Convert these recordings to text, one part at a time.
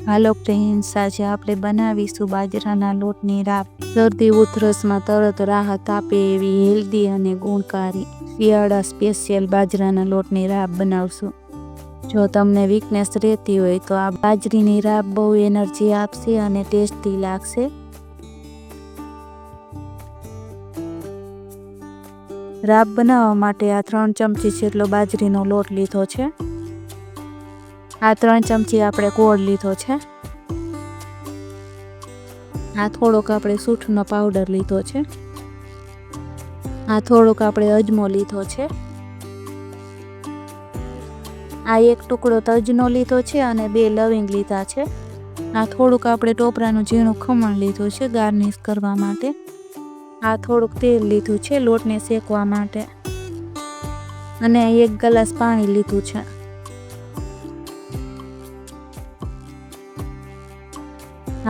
હાલો friends, આજે આપણે બનાવીશું બાજરાના લોટની રાબ। શરદી ઉધરસમાં તરત રાહત આપે એવી હેલ્ધી અને ગુણકારી શિયાળા સ્પેશિયલ બાજરાના લોટની રાબ બનાવશું। જો તમને વીકનેસ રહેતી હોય તો આ બાજરીની રાબ બહુ એનર્જી આપશે અને ટેસ્ટી લાગશે। રાબ બનાવવા માટે આ 3 ચમચી જેટલો બાજરીનો લોટ લીધો છે। આ 3 ચમચી આપણે ગોળ લીધો છે। આ થોડોક આપણે સૂંઠનો પાવડર લીધો છે। આ થોડોક આપણે અજમો લીધો છે। આ એક ટુકડો તજનો લીધો છે અને 2 લવિંગ લીધા છે। આ થોડુંક આપણે ટોપરાનું ઝીણું ખમણ લીધું છે ગાર્નિશ કરવા માટે। આ થોડુંક તેલ લીધું છે લોટને શેકવા માટે અને 1 ગ્લાસ પાણી લીધું છે।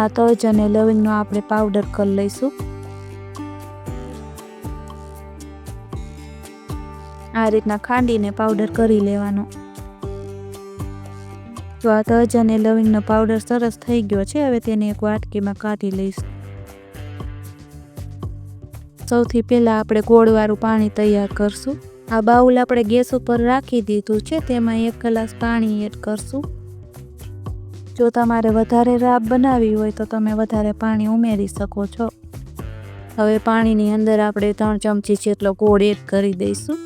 આ તજ અને લવિંગનો આપણે પાવડર કરી લઈશું। આ રીતના ખાંડીને પાવડર કરી લેવાનો। તો આ તજ અને લવિંગનો પાવડર સરસ થઈ ગયો છે। હવે તેને એક વાટકીમાં કાઢી લઈશું। સૌથી પહેલાં આપણે ગોળવાળું પાણી તૈયાર કરશું। આ બાઉલ આપણે ગેસ ઉપર રાખી દીધું છે, તેમાં 1 ગ્લાસ પાણી એડ કરશું। જો તમારે વધારે રાબ બનાવવી હોય તો તમે વધારે પાણી ઉમેરી શકો છો। હવે પાણીની અંદર આપણે 3 ચમચી જેટલો ગોળ એડ કરી દઈશું।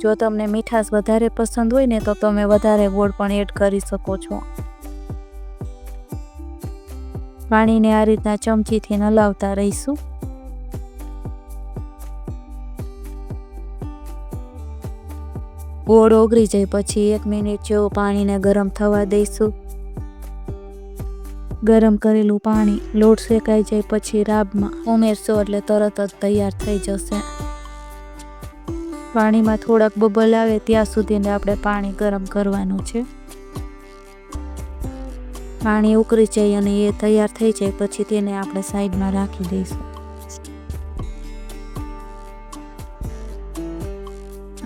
જો તમને મીઠાશ વધારે પસંદ હોય ને તો તમે વધારે ગોળ પણ એડ કરી શકો છો। પાણીને આ રીતના ચમચીથી હલાવતા રહીશું। ગોળ ઓગળી જાય પછી 1 મિનિટ જેવું પાણીને ગરમ થવા દઈશું। ગરમ કરેલું પાણી લોટ શેકાઈ જાય પછી રાબમાં ઉમેરશો એટલે તરત જ તૈયાર થઈ જશે। પાણીમાં થોડાક બબલ આવે ત્યાં સુધીને આપણે પાણી ગરમ કરવાનું છે। પાણી ઉકળી જાય અને એ તૈયાર થઈ જાય પછી તેને આપણે સાઈડમાં રાખી દઈશું।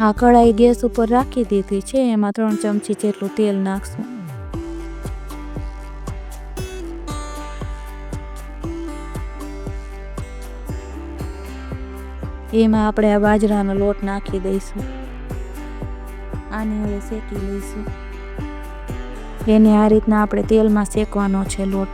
આ કઢાઈ ગેસ ઉપર રાખી દીધી છે, એમાં 3 ચમચી જેટલું તેલ નાખશું। એમાં આપણે આ બાજરાનો લોટ નાખી દઈશું। આને હવે શેકી લઈશું। એને આ રીતના આપણે તેલમાં શેકવાનો છે લોટ।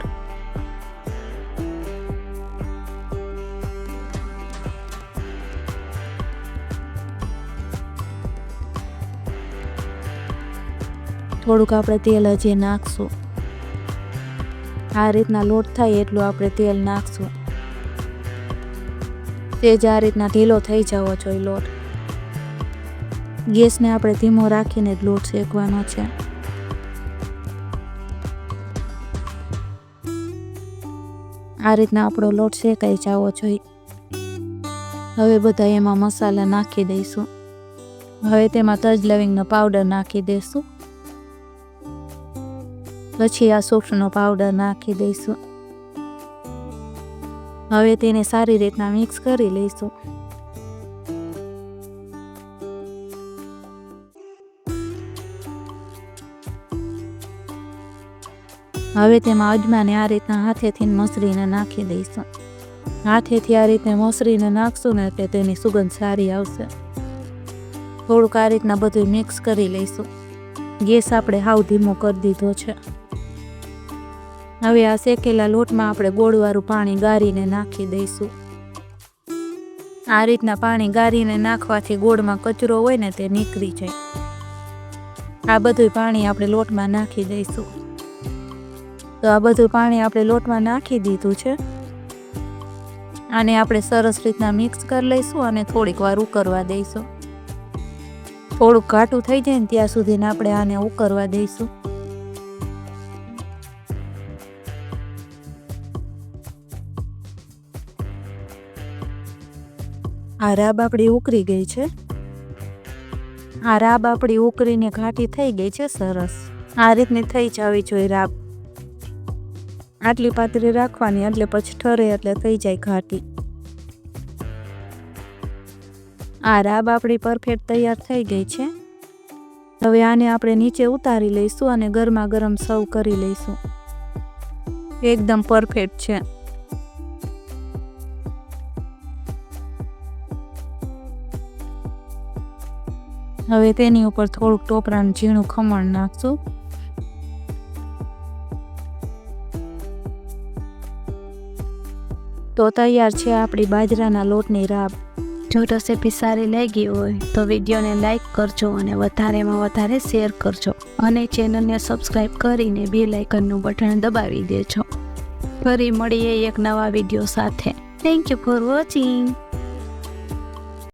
થોડુંક આપણે તેલ હજી નાખશું। આ રીતના લોટ થાય એટલું આપણે તેલ નાખશું। તે જ આ રીતના ઢીલો થઈ જવો જોઈએ લોટ। ગેસને આપણે ધીમો રાખીને જ લોટ શેકવાનો છે। આ રીતના આપણો લોટ શેકાઈ જવો જોઈએ। હવે બધા એમાં મસાલા નાખી દઈશું। હવે તેમાં તજ લવિંગનો પાવડર નાખી દઈશું। પછી આ સૂંઠનો પાવડર નાખી દઈશું। હવે તેને સારી રીતના મિક્સ કરી લઈશું। હવે તેમાં અજમાને આ રીતના હાથેથી મસળીને નાખી દઈશું। હાથેથી આ રીતે મસળીને નાખશું ને એટલે તેની સુગંધ સારી આવશે। થોડુંક આ રીતના બધું મિક્સ કરી લઈશું। ગેસ આપણે હાવ ધીમો કરી દીધો છે। હવે આ શેકેલા લોટમાં આપણે ગોળવાળું પાણી ગાળીને નાખી દઈશું। આ રીતના પાણી ગાળીને નાખવાથી ગોળમાં કચરો હોય ને તે નીકળી જાય। આ બધું પાણી આપણે લોટમાં નાખી દઈશું। તો આ બધું પાણી આપણે લોટમાં નાખી દીધું છે। આને આપણે સરસ રીતના મિક્સ કરી લઈશું અને થોડીક વાર ઉકળવા દઈશું। થોડુંક ઘાટું થઈ જાય ને ત્યાં સુધીને આપણે આને ઉકળવા દઈશું। આ રાબ આપણી ઉકળી ગઈ છે। આ રાબ આપણી ઉકળીને ઘાટી થઈ ગઈ છે સરસ। આ રીતની થઈ જવી જોઈએ રાબ। આટલી પાતળી રાખવાની એટલે પછી ઠરે એટલે થઈ જાય ઘાટી। આ રાબ આપણી પરફેક્ટ તૈયાર થઈ ગઈ છે। હવે આને આપણે નીચે ઉતારી લઈશું અને ગરમા ગરમ સર્વ કરી લઈશું. એકદમ પરફેક્ટ છે. હવે તેની ઉપર થોડુંક ટોપરાનું ઝીણું ખમણ નાખશું. તો તૈયાર છે આપણી બાજરાના લોટની રાબ. જો રેસીપી સારી લાગી હોય તો વિડીયોને લાઈક કરજો અને વધારેમાં વધારે શેર કરજો અને ચેનલને સબસ્ક્રાઈબ કરીને બેલ આઇકનનું બટન દબાવી દેજો. ફરી મળીએ એક નવા વિડીયો સાથે. Thank you for watching.